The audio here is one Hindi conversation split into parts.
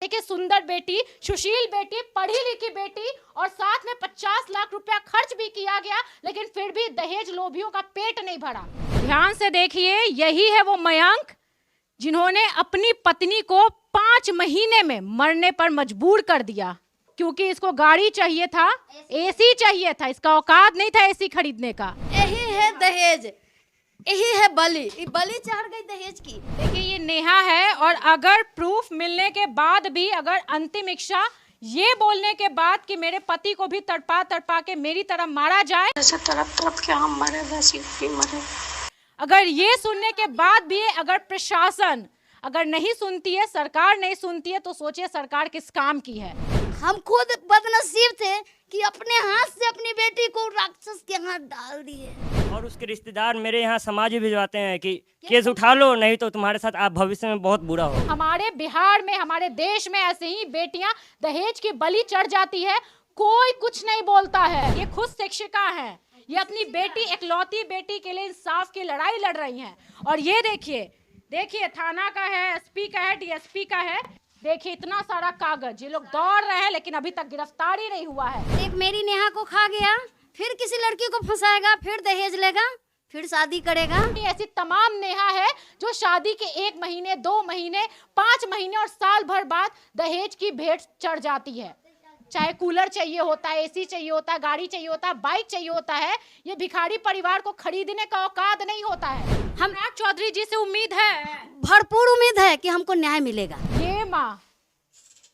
देखिए, सुंदर बेटी, सुशील बेटी, पढ़ी लिखी बेटी, और साथ में 50 लाख रुपया खर्च भी किया गया, लेकिन फिर भी दहेज लोभियों का पेट नहीं भरा। ध्यान से देखिए, यही है वो मयंक जिन्होंने अपनी पत्नी को 5 महीने में मरने पर मजबूर कर दिया, क्योंकि इसको गाड़ी चाहिए था, एसी चाहिए था, इसका औकात नहीं था एसी खरीदने का। यही है दहेज, यही है बलि, बलि चढ़ गई दहेज की। देखिए, ये नेहा है, और अगर प्रूफ मिलने के बाद भी, अगर अंतिम इच्छा ये बोलने के बाद कि मेरे पति को भी तड़पा तड़पा के मेरी तरह मारा जाए, जैसे तड़प तड़प के हम मरे वैसे भी मरे, अगर ये सुनने के बाद भी अगर प्रशासन अगर नहीं सुनती है, सरकार नहीं सुनती है, तो सोचिए सरकार किस काम की है। हम खुद बदनसीब थे कि अपने हाथ से अपनी बेटी को राक्षस के हाथ डाल दिए। और उसके रिश्तेदार मेरे यहाँ समाज भी भिजवाते हैं कि केस उठा लो, नहीं तो तुम्हारे साथ आप भविष्य में बहुत बुरा हो। हमारे बिहार में, हमारे देश में ऐसे ही बेटियां दहेज की बलि चढ़ जाती है, कोई कुछ नहीं बोलता है। ये खुद शिक्षिका हैं, ये अपनी बेटी, इकलौती बेटी के लिए इंसाफ की लड़ाई लड़ रही हैं। और ये देखिए थाना का है, एसपी का है, डीएसपी का है, देखिए इतना सारा कागज, ये लोग दौड़ रहे हैं, लेकिन अभी तक गिरफ्तार ही नहीं हुआ है। एक मेरी नेहा को खा गया, फिर किसी लड़की को फंसाएगा, फिर दहेज लेगा, फिर शादी करेगा। ऐसी तमाम नेहा है जो शादी के 1 महीने, 2 महीने, 5 महीने और साल भर बाद दहेज की भेंट चढ़ जाती है। चाहे कूलर चाहिए होता है, एसी चाहिए होता है, गाड़ी चाहिए होता है, बाइक चाहिए होता है, ये भिखारी परिवार को खरीदने का औकात नहीं होता है। हम चौधरी जी से उम्मीद है, भरपूर उम्मीद है कि हमको न्याय मिलेगा। ये माँ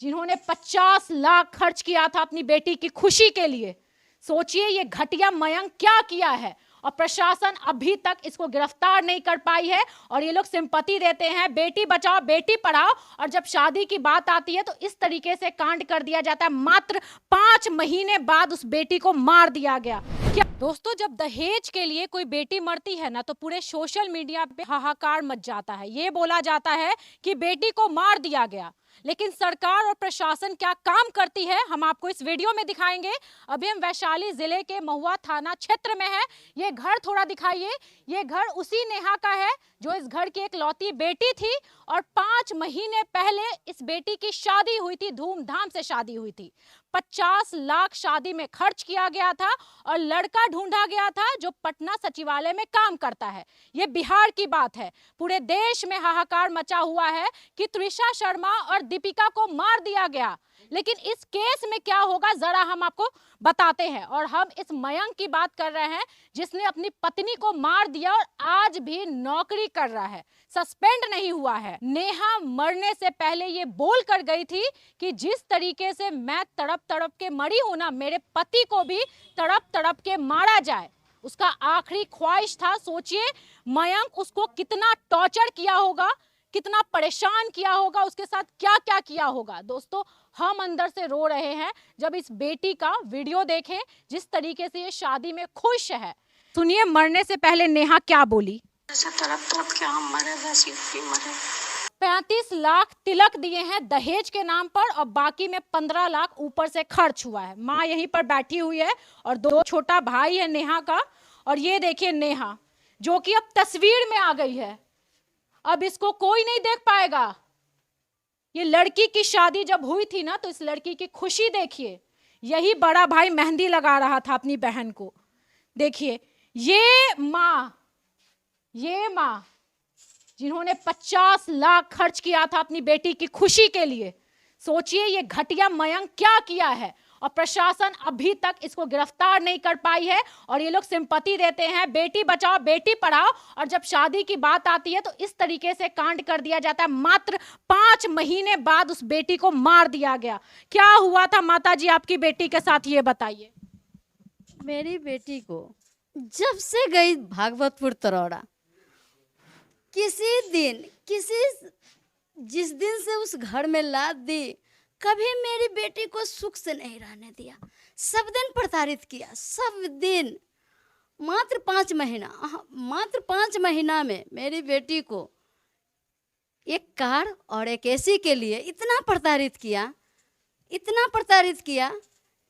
जिन्होंने 50 लाख खर्च किया था अपनी बेटी की खुशी के लिए, सोचिए ये घटिया मयंक क्या किया है, और प्रशासन अभी तक इसको गिरफ्तार नहीं कर पाई है। और ये लोग सिंपैथी देते हैं, बेटी बचाओ बेटी पढ़ाओ, और जब शादी की बात आती है तो इस तरीके से कांड कर दिया जाता है। मात्र 5 महीने बाद उस बेटी को मार दिया गया। क्या दोस्तों, जब दहेज के लिए कोई बेटी मरती है ना, तो पूरे सोशल मीडिया पे हाहाकार मच जाता है। ये बोला जाता है कि बेटी को मार दिया गया, लेकिन सरकार और प्रशासन क्या काम करती है, हम आपको इस वीडियो में दिखाएंगे। अभी हम वैशाली जिले के महुआ थाना क्षेत्र में है। ये घर थोड़ा दिखाइए, ये घर उसी नेहा का है जो इस घर की इकलौती बेटी थी, और 5 महीने पहले इस बेटी की शादी हुई थी, धूमधाम से शादी हुई थी। 50 लाख शादी में खर्च किया गया था, और लड़का ढूंढा गया था जो पटना सचिवालय में काम करता है। ये बिहार की बात है। पूरे देश में हाहाकार मचा हुआ है कि तृषा शर्मा और दीपिका को मार दिया गया, लेकिन इस केस में क्या होगा जरा हम आपको बताते हैं। और हम इस मयंक की बात कर रहे हैं जिसने अपनी पत्नी को मार दिया और आज भी नौकरी कर रहा है, सस्पेंड नहीं हुआ है। नेहा मरने से पहले ये बोल कर गई थी कि जिस तरीके से मैं तड़प तड़प के मरी हूं ना, मेरे पति को भी तड़प तड़प के मारा जाए, उसका आखिरी ख्वाहिश था। सोचिए मयंक उसको कितना टॉर्चर किया होगा, कितना परेशान किया होगा, उसके साथ क्या क्या किया होगा। दोस्तों, हम अंदर से रो रहे हैं जब इस बेटी का वीडियो देखें, जिस तरीके से ये शादी में खुश है। सुनिए मरने से पहले नेहा क्या बोली। जैसे तड़प तड़प के हम मरे वैसे भी मरे। 35 लाख तिलक दिए हैं दहेज के नाम पर, और बाकी में 15 लाख ऊपर से खर्च हुआ है। माँ यहीं पर बैठी हुई है, और 2 छोटा भाई है नेहा का। और ये देखिए नेहा जो कि अब तस्वीर में आ गई है, अब इसको कोई नहीं देख पाएगा। ये लड़की की शादी जब हुई थी ना, तो इस लड़की की खुशी देखिए, यही बड़ा भाई मेहंदी लगा रहा था अपनी बहन को। देखिए ये माँ जिन्होंने 50 लाख खर्च किया था अपनी बेटी की खुशी के लिए, सोचिए ये घटिया मयंक क्या किया है, और प्रशासन अभी तक इसको गिरफ्तार नहीं कर पाई है। और ये लोग सिंपैथी देते हैं, बेटी बचाओ बेटी पढ़ाओ, और जब शादी की बात आती है तो इस तरीके से कांड कर दिया जाता है। मात्र 5 महीने बाद उस बेटी को मार दिया गया। क्या हुआ था माता जी आपकी बेटी के साथ, ये बताइए। मेरी बेटी को जब से गई भागवतपुर तरोड़ा, जिस दिन से उस घर में लाद दी, कभी मेरी बेटी को सुख से नहीं रहने दिया। सब दिन प्रताड़ित किया, सब दिन। मात्र 5 महीना में मेरी बेटी को एक कार और एक एसी के लिए इतना प्रताड़ित किया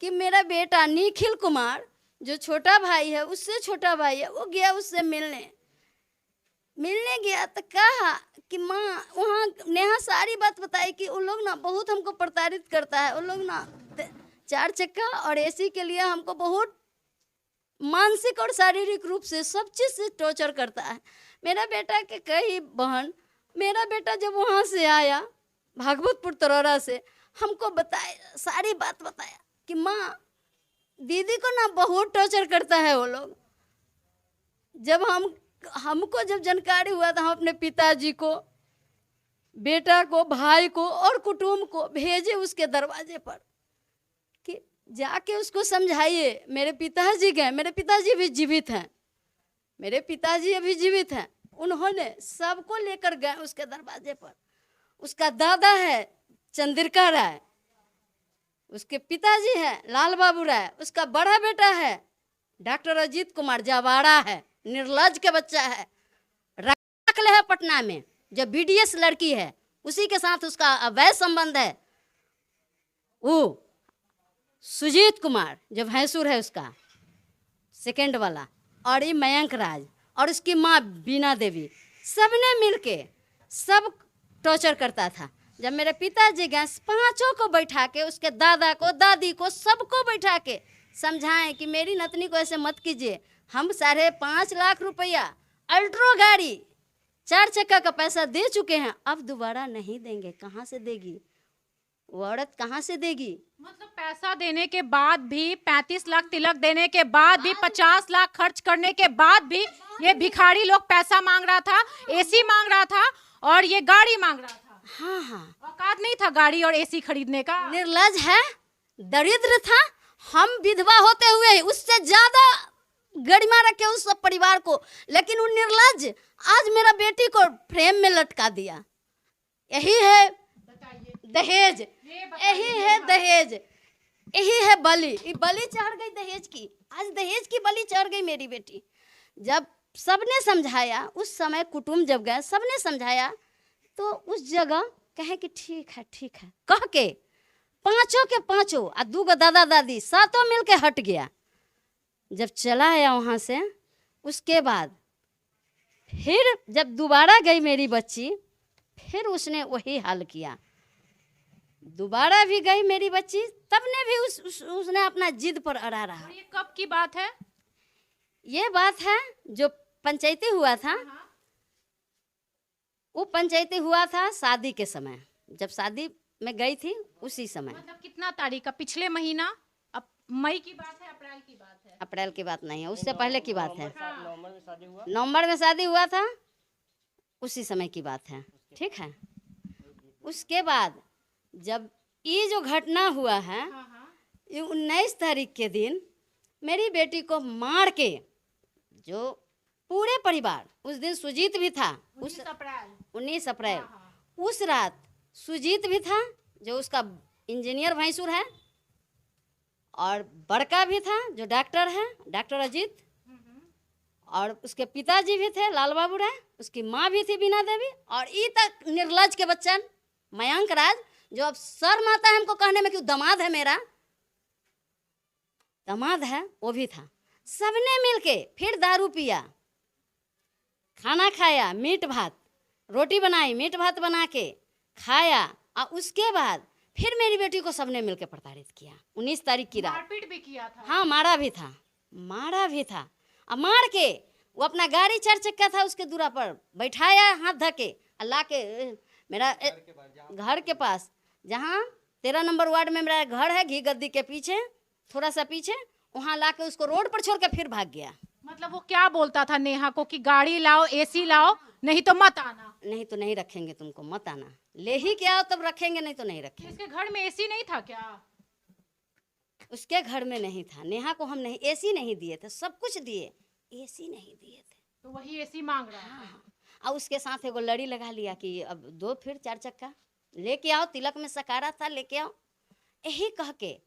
कि मेरा बेटा निखिल कुमार जो छोटा भाई है, उससे छोटा भाई है, वो गया उससे मिलने। मिलने गया तो कहा कि माँ, वहाँ नेहा सारी बात बताई कि उन लोग ना बहुत हमको प्रताड़ित करता है, उन लोग ना 4 चक्का और एसी के लिए हमको बहुत मानसिक और शारीरिक रूप से सब चीज़ से टॉर्चर करता है। मेरा बेटा के कई बहन, मेरा बेटा जब वहाँ से आया भागवतपुर तरोरा से, हमको बताया, सारी बात बताया कि माँ दीदी को ना बहुत टॉर्चर करता है वो लोग। जब हमको जब जानकारी हुआ था, हम अपने पिताजी को, बेटा को, भाई को और कुटुंब को भेजे उसके दरवाजे पर कि जाके उसको समझाइए। मेरे पिताजी गए, मेरे पिताजी भी जीवित हैं, मेरे पिताजी अभी जीवित हैं। उन्होंने सबको लेकर गए उसके दरवाजे पर। उसका दादा है चंद्रिका राय, उसके पिताजी है लाल बाबू राय, उसका बड़ा बेटा है डॉक्टर अजीत कुमार जवाड़ा है, निर्लज के बच्चा है, रख ले है पटना में, जो BDS लड़की है उसी के साथ उसका अवैध संबंध है। वो सुजीत कुमार जो भैंसुर है उसका सेकंड वाला, और ये मयंक राज और उसकी माँ बीना देवी, सबने मिलके सब टॉर्चर करता था। जब मेरे पिताजी गए, 5 को बैठा के, उसके दादा को, दादी को, सबको बैठा के समझाएं कि मेरी नतनी को ऐसे मत कीजिए। हम 5.5 लाख रुपया अल्ट्रो गाड़ी 4 चक्का का पैसा दे चुके हैं, अब दोबारा नहीं देंगे। कहाँ से देगी वो औरत, कहाँ से देगी? मतलब पैसा देने के बाद भी, 35 लाख तिलक देने के बाद भी, 50 लाख खर्च करने के बाद भी ये भिखारी लोग पैसा मांग रहा था, एसी मांग रहा था और ये गाड़ी मांग रहा था। हाँ हाँ, औकात नहीं था गाड़ी और एसी खरीदने का। निर्लज है, दरिद्र था। हम विधवा होते हुए उससे ज्यादा गरिमा रखे उस सब परिवार को, लेकिन वो निर्लज आज मेरा बेटी को फ्रेम में लटका दिया। यही है दहेज, यही है दहेज, यही है बलि। ये बलि चढ़ गई दहेज की, आज दहेज की बलि चढ़ गई मेरी बेटी। जब सबने समझाया, उस समय कुटुंब जब गए सबने समझाया, तो उस जगह कहे कि ठीक है कह के 5 के 5 और 2 दादा दादी 7 मिल के हट गया। जब चला आया वहाँ से, उसके बाद फिर जब दोबारा गई मेरी बच्ची, फिर उसने वही हाल किया। दोबारा भी गई मेरी बच्ची, तब ने भी उसने अपना जिद पर अड़ा रहा। ये कब की बात है? ये बात है जो पंचायती हुआ था, वो पंचायती हुआ था शादी के समय, जब शादी में गई थी उसी समय। मतलब कितना तारीख का? पिछले महीना? अब मई की बात है, अप्रैल की बात है? अप्रैल की बात नहीं है, उससे पहले की बात है। नवंबर में शादी हुआ। नवंबर में शादी हुआ था, उसी समय की बात है। ठीक है, उसके बाद जब ये जो घटना हुआ है, ये 19 तारीख के दिन मेरी बेटी को मार के, जो पूरे परिवार, उस दिन सुजीत भी था, 19 अप्रैल उस रात सुजीत भी था जो उसका इंजीनियर भैंसुर है, और बड़का भी था जो डॉक्टर है, डॉक्टर अजीत, और उसके पिताजी भी थे लाल बाबू राय, उसकी माँ भी थी बीना देवी, और ई तक निर्लज के बच्चन मयंक राज, जो अब शर्म आता है हमको कहने में कि दामाद है, मेरा दामाद है, वो भी था। सबने मिलके फिर दारू पिया, खाना खाया, मीट भात, रोटी बनाई, मीट भात बना के खाया, और उसके बाद फिर मेरी बेटी को सबने मिलके प्रताड़ित किया। 19 तारीख की रात मारपीट भी किया था? हाँ, मारा भी था। और मार के वो अपना गाड़ी 4 चक्का था, उसके दूरा पर बैठाया, हाथ धके, अल्लाह के मेरा घर के पास, जहाँ 13 नंबर वार्ड में मेरा घर है, घी गद्दी के पीछे, थोड़ा सा पीछे, वहाँ ला के उसको रोड पर छोड़ के फिर भाग गया। मतलब वो क्या बोलता था नेहा को कि गाड़ी लाओ, एसी लाओ, नहीं तो मत आना? नहीं तो नहीं रखेंगे तुमको, मत आना, ले ही के आओ तब रखेंगे, नहीं तो नहीं रखेंगे। इसके घर में एसी नहीं था क्या? उसके घर में नहीं था। नेहा को हम नहीं एसी नहीं दिए थे, सब कुछ दिए, एसी नहीं दिए थे। तो वही एसी मांग रहा है। हाँ, और उसके साथ एगो लड़ी लगा लिया कि अब 2 फिर 4 चक्का लेके आओ, तिलक में सकारा था, लेके आओ, यही कह के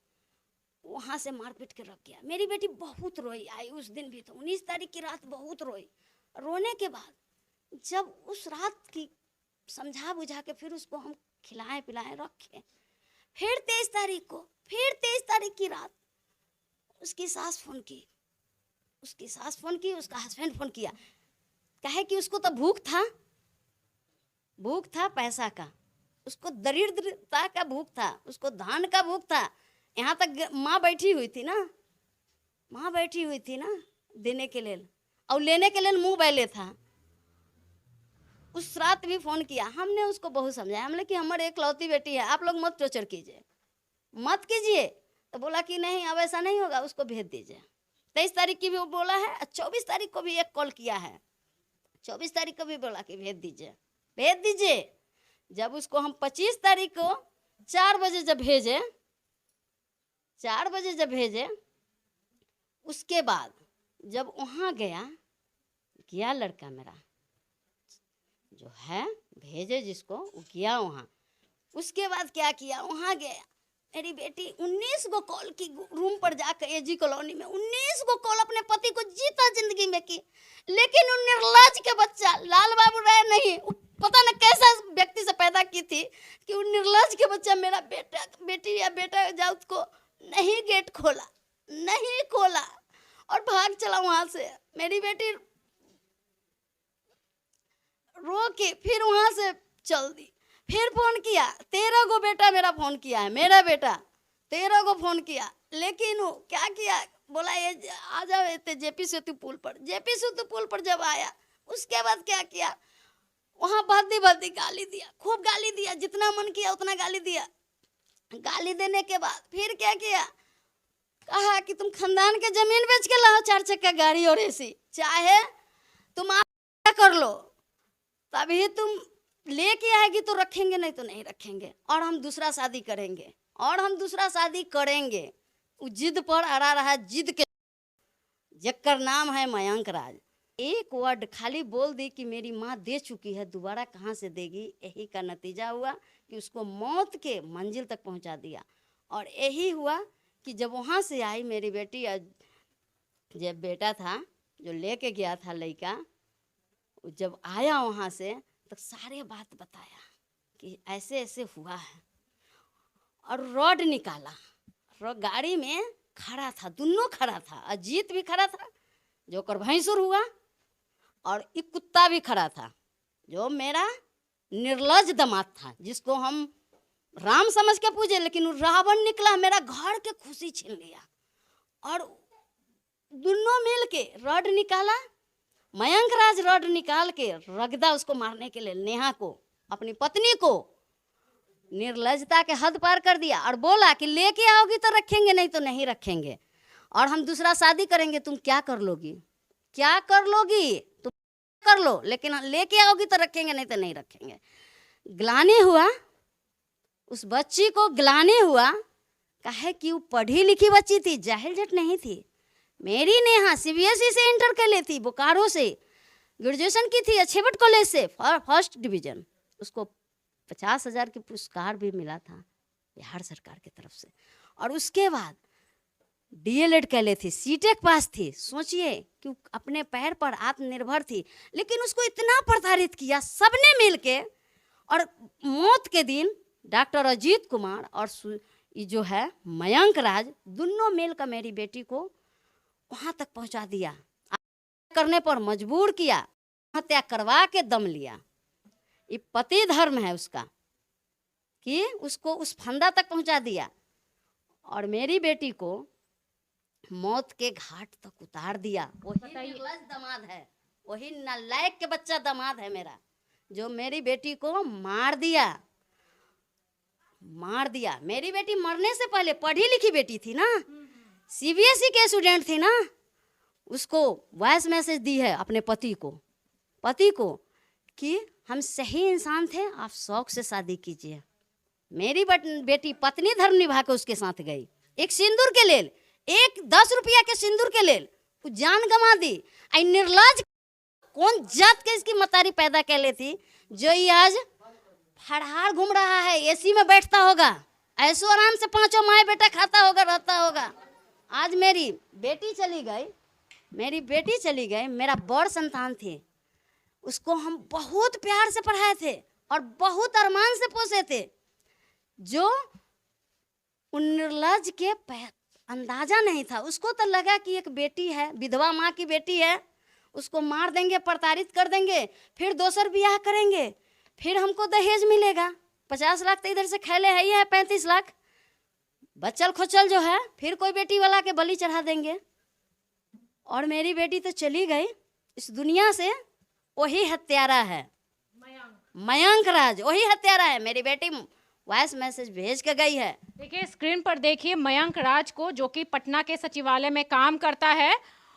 वहाँ से मारपीट के रख गया। मेरी बेटी बहुत रोई, आई उस दिन भी, तो 19 तारीख की रात बहुत रोई। रोने के बाद जब उस रात की समझा बुझा के फिर उसको हम खिलाए पिलाए रखे, फिर 23 तारीख को, फिर 23 तारीख की रात उसकी सास फोन की, उसका हस्बैंड फोन किया, कहे कि उसको तो भूख था पैसा का, उसको दरिद्रता का भूख था, उसको धन का भूख था। यहाँ तक माँ बैठी हुई थी ना देने के लिए, और लेने के लिए मुंह बैले था। उस रात भी फोन किया, हमने उसको बहुत समझाया, हमने कि हमारे एक लौती बेटी है, आप लोग मत टॉर्चर कीजिए, मत कीजिए। तो बोला कि नहीं अब ऐसा नहीं होगा, उसको भेज दीजिए। 23 तारीख की भी वो बोला है, 24 तारीख को भी एक कॉल किया है, 24 तारीख को भी बोला कि भेज दीजिए। जब उसको हम 25 तारीख को 4 बजे जब भेजे, उसके बाद जब वहाँ गया लड़का मेरा जो है भेजे जिसको, वो गया वहाँ। उसके बाद क्या किया, वहाँ गया, मेरी बेटी 19 गो कॉल की, रूम पर जाकर एजी कॉलोनी में 19 गो कॉल अपने पति को जीता जिंदगी में की। लेकिन उन निर्लज के बच्चा लाल बाबू राय नहीं, पता न कैसा व्यक्ति से पैदा की थी कि उन निर्लज के बच्चा मेरा बेटी या बेटा जाऊद को नहीं गेट खोला और भाग चला वहां से। मेरी बेटी रो के फिर वहां से चल दी। फिर फोन किया, 13 गो बेटा मेरा फोन किया है, मेरा बेटा 13 गो फोन किया। लेकिन वो क्या किया, बोला ये आ जाओ जेपी सेतु पुल पर जब आया, उसके बाद क्या किया, वहाँ भद्दी गाली दिया, खूब गाली दिया, जितना मन किया उतना गाली दिया। गाली देने के बाद फिर क्या किया, कहा कि तुम खानदान के जमीन बेच के लाओ 4 चक्का गाड़ी और एसी, चाहे तुम आप कर लो, तभी तुम लेके आएगी तो रखेंगे, नहीं तो नहीं रखेंगे, और हम दूसरा शादी करेंगे। वो जिद पर अड़ा रहा, जिद के जक्कर नाम है मयंक राज। एक वर्ड खाली बोल दी कि मेरी माँ दे चुकी है, दोबारा कहाँ से देगी। यही का नतीजा हुआ कि उसको मौत के मंजिल तक पहुँचा दिया। और यही हुआ कि जब वहाँ से आई मेरी बेटी, जब बेटा था जो लेके गया था लड़का, जब आया वहाँ से तो सारे बात बताया कि ऐसे ऐसे हुआ है, और रॉड निकाला, गाड़ी में खड़ा था, दोनों खड़ा था, अजीत भी खड़ा था जो कर भैंसुर हुआ, और एक कुत्ता भी खड़ा था जो मेरा निर्लज दामाद था, जिसको हम राम समझ के पूजे, लेकिन वो रावण निकला, मेरा घर के खुशी छीन लिया। और दोनों मिल के रॉड निकाला, मयंक राज रॉड निकाल के रगदा उसको मारने के लिए, नेहा को, अपनी पत्नी को, निर्लजता के हद पार कर दिया। और बोला कि लेके आओगी तो रखेंगे, नहीं तो नहीं रखेंगे, और हम दूसरा शादी करेंगे, तुम क्या कर लोगी तुम कर लो, लेकिन लेके आओगी तो रखेंगे, नहीं तो नहीं रखेंगे। ग्लानि हुआ उस बच्ची को, ग्लानि हुआ, कहे कि वो पढ़ी लिखी बच्ची थी, जाहिल जट नहीं थी। मेरी नेहा CBSE से इंटर कर ली थी, बोकारो से ग्रेजुएशन की थी, अच्छेबट कॉलेज से फर्स्ट डिवीजन। उसको 50,000 की पुरस्कार भी मिला था बिहार सरकार की तरफ से। और उसके बाद DLED कर ली थी, CTEC पास थी। सोचिए कि अपने पैर पर आत्मनिर्भर थी, लेकिन उसको इतना प्रताड़ित किया सबने मिलके। और मौत के दिन डॉक्टर अजीत कुमार और जो है मयंक राज, दोनों मिलकर मेरी बेटी को वहाँ तक पहुँचा दिया, करने पर मजबूर किया, हत्या करवा के दम लिया। ये पति धर्म है उसका कि उसको उस फंदा तक पहुँचा दिया, और मेरी बेटी को मौत के घाट तक उतार दिया। वही निर्लज दामाद है, वही नालायक के बच्चा दामाद है मेरा, जो मेरी बेटी को मार दिया। मेरी बेटी मरने से पहले पढ़ी लिखी बेटी थी ना, CBSE के स्टूडेंट थी ना, उसको वॉइस मैसेज दी है अपने पति को कि हम सही इंसान थे, आप शौक से शादी कीजिए। मेरी बेटी पत्नी धर्म निभा के उसके साथ गई, एक सिंदूर के लेल, एक 10 रुपया के सिंदूर के लेल वो जान गंवा दी। आई निर्लज कौन जात के इसकी मतारी पैदा कर ले थी, जो ये आज फड़हार घूम रहा है, AC में बैठता होगा, ऐसो आराम से 5 माए बेटा खाता होगा, रहता होगा। आज मेरी बेटी चली गई, मेरा बड़ संतान थी, उसको हम बहुत प्यार से पढ़ाए थे और बहुत अरमान से पोसे थे। जो उन निर्लज के अंदाजा नहीं था, उसको तो लगा कि एक बेटी है, विधवा माँ की बेटी है, उसको मार देंगे, प्रताड़ित कर देंगे, फिर दोसर ब्याह करेंगे, फिर हमको दहेज मिलेगा। 50 लाख तो इधर से खैले है ही है, 35 लाख बचल खोचल जो है, फिर कोई बेटी वाला के बलि चढ़ा देंगे। और मेरी बेटी तो चली गई इस दुनिया से, वही हत्यारा है, मयंक राज वही हत्यारा है। मेरी बेटी वॉइस मैसेज भेज के गई है। देखिए स्क्रीन पर देखिए मयंक राज को, जो कि पटना के सचिवालय में काम करता है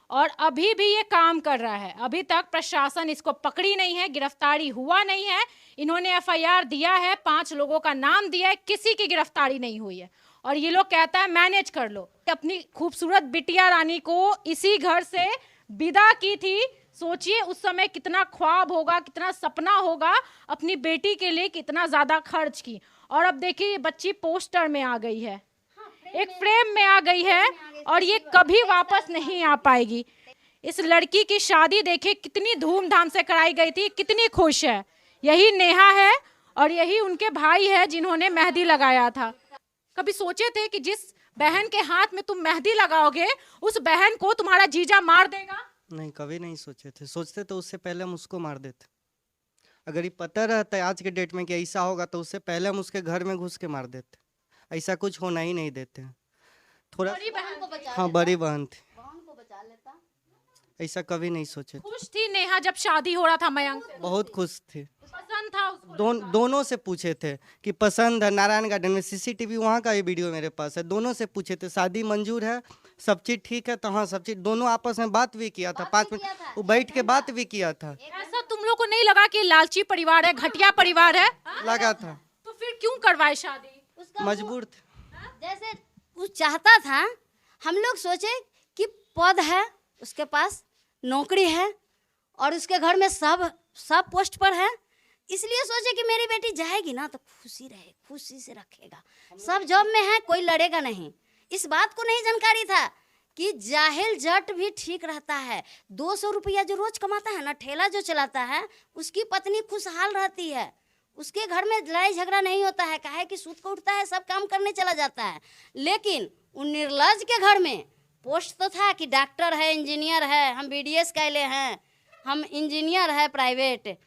और अभी भी ये काम कर रहा है। अभी तक प्रशासन इसको पकड़ी नहीं है, गिरफ्तारी हुआ नहीं है। इन्होंने एफआईआर दिया है, 5 लोगों का नाम दिया है, किसी की गिरफ्तारी नहीं हुई है। और ये लोग कहता है मैनेज कर लो। अपनी खूबसूरत बिटिया रानी को इसी घर से विदा की थी। सोचिए उस समय कितना ख्वाब होगा, कितना सपना होगा, अपनी बेटी के लिए कितना ज्यादा खर्च की। और अब देखिए ये बच्ची पोस्टर में आ गई है, एक फ्रेम में आ गई है और ये कभी वापस नहीं आ पाएगी। इस लड़की की शादी देखिए कितनी धूमधाम से कराई गई थी, कितनी खुश है। यही नेहा है और यही उनके भाई है जिन्होंने मेहंदी लगाया था। कभी सोचे थे कि जिस बहन के हाथ में तुम मेहंदी लगाओगे उस बहन को तुम्हारा जीजा मार देगा? नहीं, कभी नहीं सोचे थे। सोचते तो उससे पहले हम उसको मार देते। अगर ये पता रहता है आज के डेट में कि ऐसा होगा तो उससे पहले हम उसके घर में घुस के मार देते। ऐसा कुछ होना ही नहीं देते हैं। थोड़ा बड़ी बहन को बचा हाँ, बड़ी बहन थी, बहन को बचा लेता। ऐसा कभी नहीं सोचे थे। खुश थी नेहा जब शादी हो रहा था मयंक से? बहुत खुश थी। पसंद था उसको? दोनों से पूछे थे कि पसंद है। नारायण गार्डन में सीसीटीवी वहाँ का ये वीडियो मेरे पास है। दोनों से पूछे थे शादी मंजूर है, सब चीज ठीक है, तो हाँ सब चीज। दोनों आपस में बात भी किया था, 5 मिनट वो बैठ के बात भी किया था। ऐसा तुम लोग को नहीं लगा कि लालची परिवार है, घटिया परिवार है? लगा था। तो फिर क्यों करवाए शादी? उसका मजबूर थे। जैसे वो चाहता था, हम लोग सोचे कि पद है उसके पास, नौकरी है और उसके घर में सब पोस्ट पर है, इसलिए सोचे कि मेरी बेटी जाएगी ना तो खुशी रहे, खुशी से रखेगा। सब जॉब में है, कोई लड़ेगा नहीं। इस बात को नहीं जानकारी था कि जाहिल जट भी ठीक रहता है। 200 रुपया जो रोज कमाता है ना, ठेला जो चलाता है, उसकी पत्नी खुशहाल रहती है। उसके घर में लड़ाई झगड़ा नहीं होता है, काहे कि सूत को उठता है, सब काम करने चला जाता है। लेकिन उन निर्लज के घर में पोस्ट तो था कि डॉक्टर है, इंजीनियर है, हम बीडीएस कैले हैं, हम इंजीनियर है प्राइवेट,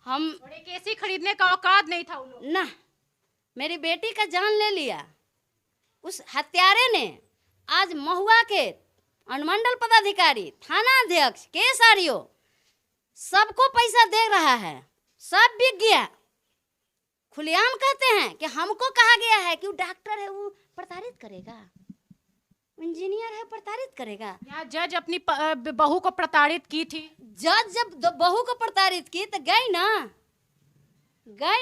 हम और एक एसी खरीदने का औकात नहीं था उन लोग। ना। मेरी बेटी का जान ले लिया उस हत्यारे ने। आज महुआ के अनुमंडल पदाधिकारी, थाना अध्यक्ष, केएसआरओ सबको पैसा दे रहा है, सब बिक गया। खुलेआम कहते हैं कि हमको कहा गया है कि वो डॉक्टर है, वो प्रताड़ित करेगा, इंजीनियर है, प्रताड़ित करेगा। यहाँ जज अपनी बहू को प्रताड़ित की थी। जज जब बहू को प्रताड़ित की तो गई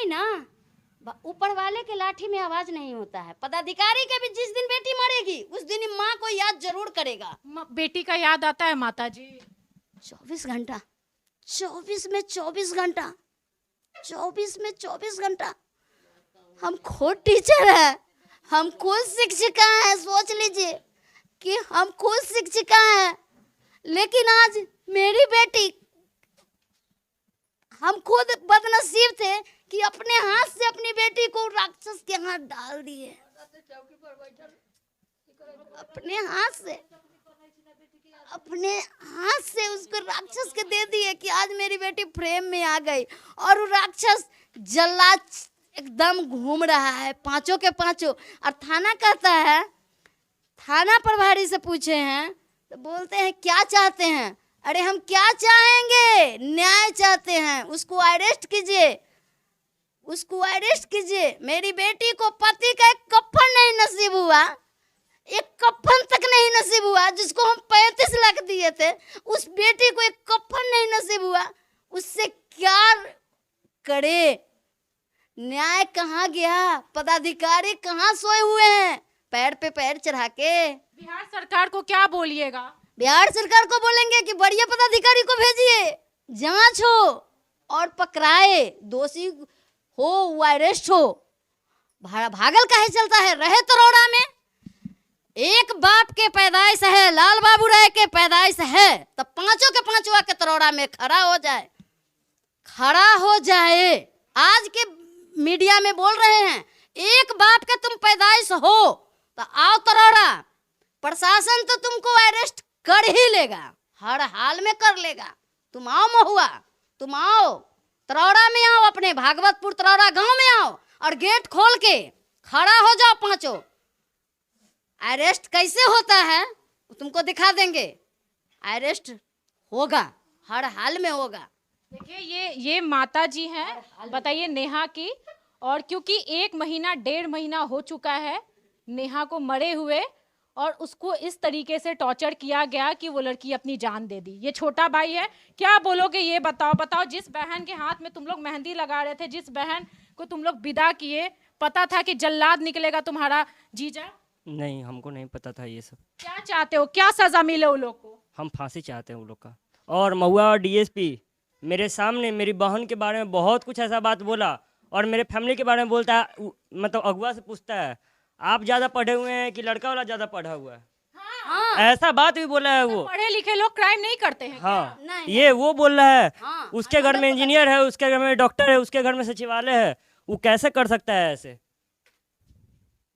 ना। ऊपर वाले के लाठी में आवाज नहीं होता है। पदाधिकारी के भी जिस दिन बेटी मरेगी उस दिन माँ को याद जरूर करेगा। बेटी का याद आता है माता जी। 24 घंटा, 24 में 24 घंटा, 24 में 24 घंटा। हम खुद टीचर है, हम खुद शिक्षिका है। सोच लीजिए कि हम खुद शिक्षिका है, लेकिन आज मेरी बेटी, हम खुद बदनसीब थे कि अपने हाथ से अपनी बेटी को राक्षस के हाथ डाल दिए। अपने हाथ से उसको राक्षस के दे दिए कि आज मेरी बेटी फ्रेम में आ गई। और वो राक्षस जल्लाद एकदम घूम रहा है, 5 के 5। और थाना कहता है, थाना प्रभारी से पूछे हैं तो बोलते हैं क्या चाहते हैं? अरे हम क्या चाहेंगे, न्याय चाहते हैं, उसको अरेस्ट कीजिए, उसको अरेस्ट कीजिए। मेरी बेटी को पति का एक कफन नहीं नसीब हुआ, एक कफन तक नहीं नसीब हुआ। जिसको हम 35 लाख दिए थे, उस बेटी को एक कफन नहीं नसीब हुआ। उससे क्या करे? न्याय कहाँ गया? पदाधिकारी कहाँ सोए हुए हैं पैर पे पैर चढ़ा के? बिहार सरकार को क्या बोलिएगा? बिहार सरकार को बोलेंगे कि बढ़िया पदाधिकारी को भेजिए, जांच हो और पकड़ाए, दोषी हो वो अरेस्ट हो। भागल काहे चलता है? रहे तरोड़ा में। एक बाप के पैदाइश है, लाल बाबू राय के पैदाइश है, तो 5 के 5 के तरोड़ा में खड़ा हो जाए। आज के मीडिया में बोल रहे हैं एक बाप के तुम पैदाइश हो तो आओ तरोड़ा, प्रशासन तो तुमको अरेस्ट कर ही लेगा, हर हाल में कर लेगा। तुम आओ महुआ, तुम आओ तरौड़ा में आओ, अपने भागवतपुर तरौड़ा गांव में आओ और गेट खोल के खड़ा हो जाओ पांचों। अरेस्ट कैसे होता है तुमको दिखा देंगे। अरेस्ट होगा, हर हाल में होगा। देखिए ये माता जी हैं, बताइए नेहा की, और क्योंकि 1 महीना 1.5 महीना हो चुका है नेहा को मरे हुए, और उसको इस तरीके से टॉर्चर किया गया कि वो लड़की अपनी जान दे दी। ये छोटा भाई है, क्या बोलोगे ये बताओ। जिस बहन के हाथ में तुम लोग मेहंदी लगा रहे थे, जिस बहन को तुम लोग विदा किए, पता था कि जल्लाद निकलेगा तुम्हारा जीजा? नहीं, हमको नहीं पता था ये सब। क्या चाहते हो, क्या सजा मिले उन लोग को? हम फांसी चाहते हैं उन लोग का। और महुआ और डीएसपी मेरे सामने मेरी बहन के बारे में बहुत कुछ ऐसा बात बोला, और मेरे फैमिली के बारे में बोलता है, मतलब अगुआ से पूछता है आप ज़्यादा पढ़े हुए हैं कि लड़का वाला ज़्यादा पढ़ा हुआ है। हाँ। ऐसा बात भी बोला है वो। पढ़े लिखे लोग क्राइम नहीं करते हैं? हाँ, नहीं, ये वो बोल रहा है। हाँ, उसके घर में इंजीनियर है, उसके घर में डॉक्टर है, उसके घर में सचिवालय है, वो कैसे कर सकता है ऐसे?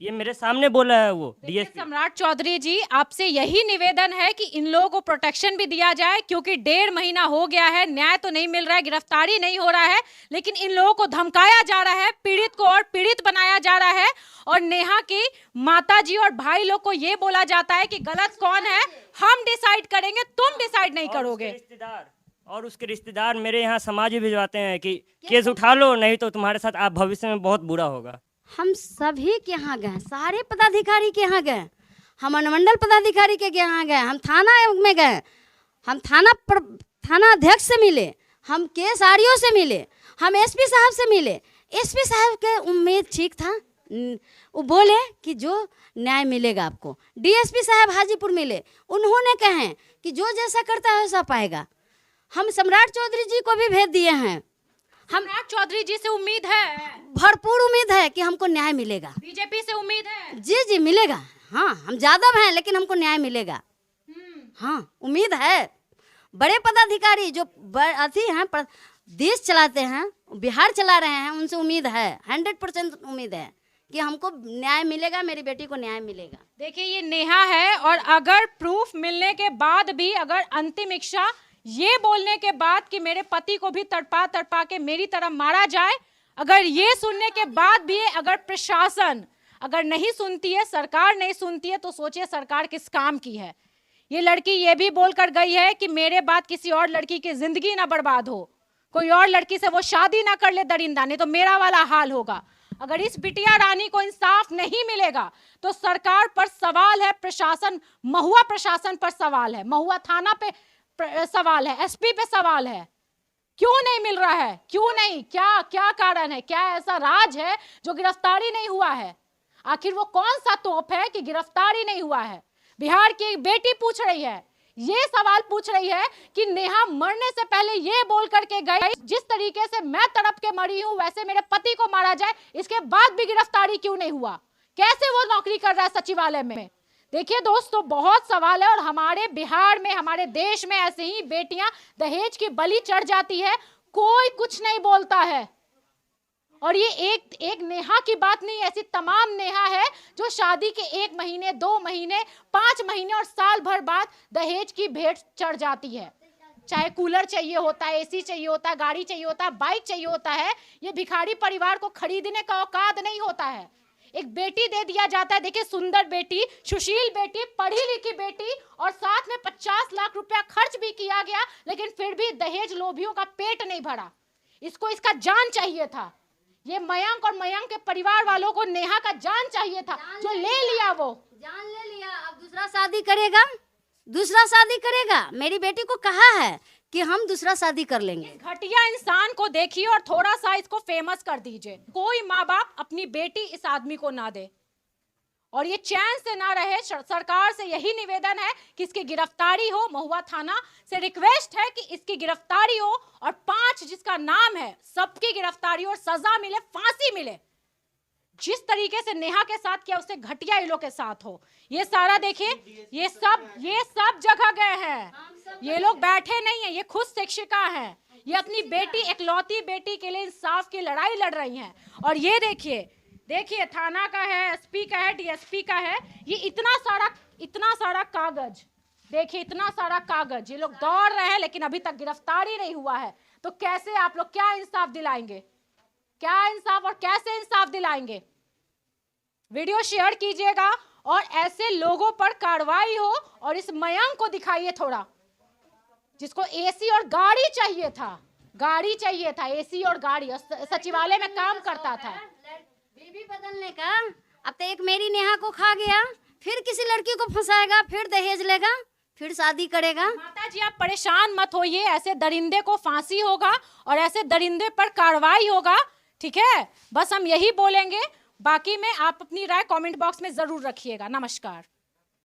ये मेरे सामने बोला है वो डीएसपी। सम्राट चौधरी जी, आपसे यही निवेदन है कि इन लोगों को प्रोटेक्शन भी दिया जाए, क्योंकि 1.5 महीना हो गया है, न्याय तो नहीं मिल रहा है, गिरफ्तारी नहीं हो रहा है, लेकिन इन लोगों को धमकाया जा रहा है, पीड़ित को और पीड़ित बनाया जा रहा है, और नेहा की माता जी और भाई लोग को ये बोला जाता है कि गलत कौन है हम डिसाइड करेंगे, तुम डिसाइड नहीं करोगे। और उसके रिश्तेदार मेरे यहाँ समाज भी भिजवाते हैं कि केस उठा लो, नहीं तो तुम्हारे साथ आप भविष्य में बहुत बुरा होगा। हम सभी के यहाँ गए, सारे पदाधिकारी के यहाँ गए, हम अनुमंडल पदाधिकारी के यहाँ गए, हम थाना में गए, हम थाना अध्यक्ष से मिले, हम केस आरओ से मिले, हम एसपी साहब से मिले। एसपी साहब के उम्मीद ठीक था, वो बोले कि जो न्याय मिलेगा आपको। डीएसपी साहब हाजीपुर मिले, उन्होंने कहे कि जो जैसा करता है वैसा पाएगा। हम सम्राट चौधरी जी को भी भेज दिए हैं। सम्राट चौधरी जी से उम्मीद है, भरपूर उम्मीद है कि हमको न्याय मिलेगा। बीजेपी से उम्मीद है? जी मिलेगा। हाँ, हम यादव हैं लेकिन हमको न्याय मिलेगा। हाँ, उम्मीद है। बड़े पदाधिकारी जो अथी हैं, देश चलाते हैं, बिहार चला रहे हैं, उनसे उम्मीद है, 100% उम्मीद है कि हमको न्याय मिलेगा, मेरी बेटी को न्याय मिलेगा। देखिए ये नेहा है, और अगर प्रूफ मिलने के बाद भी, अगर अंतिम इच्छा ये बोलने के बाद कि मेरे पति को भी तड़पा के मेरी तरह मारा जाए, अगर ये सुनने के बाद भी अगर प्रशासन अगर नहीं सुनती है, सरकार नहीं सुनती है, तो सोचिए सरकार किस काम की है। ये लड़की ये भी बोलकर गई है कि मेरे बाद किसी और लड़की की जिंदगी ना बर्बाद हो, कोई और लड़की से वो शादी ना कर ले दरिंदा, नहीं तो मेरा वाला हाल होगा। अगर इस बिटिया रानी को इंसाफ नहीं मिलेगा तो सरकार पर सवाल है, प्रशासन, महुआ प्रशासन पर सवाल है, महुआ थाना पे सवाल है, एसपी पे सवाल है। क्यों नहीं मिल रहा है, क्यों नहीं, क्या कारण है, क्या ऐसा राज है जो गिरफ्तारी नहीं हुआ है? आखिर वो कौन सा तोप है कि गिरफ्तारी नहीं हुआ है? बिहार की एक बेटी पूछ रही है, ये सवाल पूछ रही है कि नेहा मरने से पहले ये बोल करके गई, जिस तरीके से मैं तड़प के मरी हूं वैसे मेरे पति को मारा जाए, इसके बाद भी गिरफ्तारी क्यों नहीं हुआ? कैसे वो नौकरी कर रहा है सचिवालय में? देखिए दोस्तों, बहुत सवाल है, और हमारे बिहार में, हमारे देश में ऐसे ही बेटियां दहेज की बलि चढ़ जाती है, कोई कुछ नहीं बोलता है। और ये एक नेहा की बात नहीं, ऐसी तमाम नेहा है जो शादी के 1 महीने, 2 महीने, 5 महीने और साल भर बाद दहेज की भेंट चढ़ जाती है। चाहे कूलर चाहिए होता है, एसी चाहिए होता है, गाड़ी चाहिए होता है, बाइक चाहिए होता है, ये भिखारी परिवार को खरीदने का औकात नहीं होता है। एक बेटी दे दिया जाता है, देखिए सुंदर बेटी, सुशील बेटी, पढ़ी लिखी बेटी, और साथ में 50 लाख रुपया खर्च भी किया गया, लेकिन फिर भी दहेज लोभियों का पेट नहीं भरा। इसको इसका जान चाहिए था। ये मयंक और मयंक के परिवार वालों को नेहा का जान चाहिए था, जो ले लिया, वो जान ले लिया। अब दूसरा शादी करेगा, दूसरा शादी करेगा। मेरी बेटी को कहा है कि हम दूसरा शादी कर लेंगे। घटिया इंसान को देखिए और थोड़ा सा इसको फेमस कर दीजिए। कोई माँ बाप अपनी बेटी इस आदमी को ना दे, और ये चैन से ना रहे। सरकार से यही निवेदन है कि इसकी गिरफ्तारी हो। महुआ थाना से रिक्वेस्ट है कि इसकी गिरफ्तारी हो, और 5 जिसका नाम है सबकी गिरफ्तारी और सजा मिले, फांसी मिले। जिस तरीके से नेहा के साथ किया उससे घटिया इन लोग के साथ हो। ये सारा देखिए, ये सब जगह गए हैं, ये लोग बैठे नहीं है, ये खुद शिक्षिका हैं, ये अपनी बेटी, इकलौती बेटी के लिए इंसाफ की लड़ाई लड़ रही हैं। और ये देखिए थाना का है, एसपी का है, डीएसपी का है, ये इतना सारा कागज देखिए इतना सारा कागज, ये लोग दौड़ रहे हैं लेकिन अभी तक गिरफ्तारी नहीं हुआ है। तो कैसे आप लोग क्या इंसाफ दिलाएंगे? क्या इंसाफ और कैसे इंसाफ दिलाएंगे? वीडियो शेयर कीजिएगा और ऐसे लोगों पर कार्रवाई हो। और इस मयंक को दिखाइए थोड़ा, जिसको एसी और गाड़ी चाहिए था, गाड़ी चाहिए था, एसी और गाड़ी, सचिवालय में काम करता था। बीबी बदलने का, अब तो एक मेरी नेहा को खा गया, फिर किसी लड़की को फंसाएगा, फिर दहेज लेगा, फिर शादी करेगा। माता जी आप परेशान मत होइए, ऐसे दरिंदे को फांसी होगा और ऐसे दरिंदे पर कार्रवाई होगा, ठीक है? बस हम यही बोलेंगे। बाकी में आप अपनी राय कमेंट बॉक्स में जरूर रखिएगा। नमस्कार।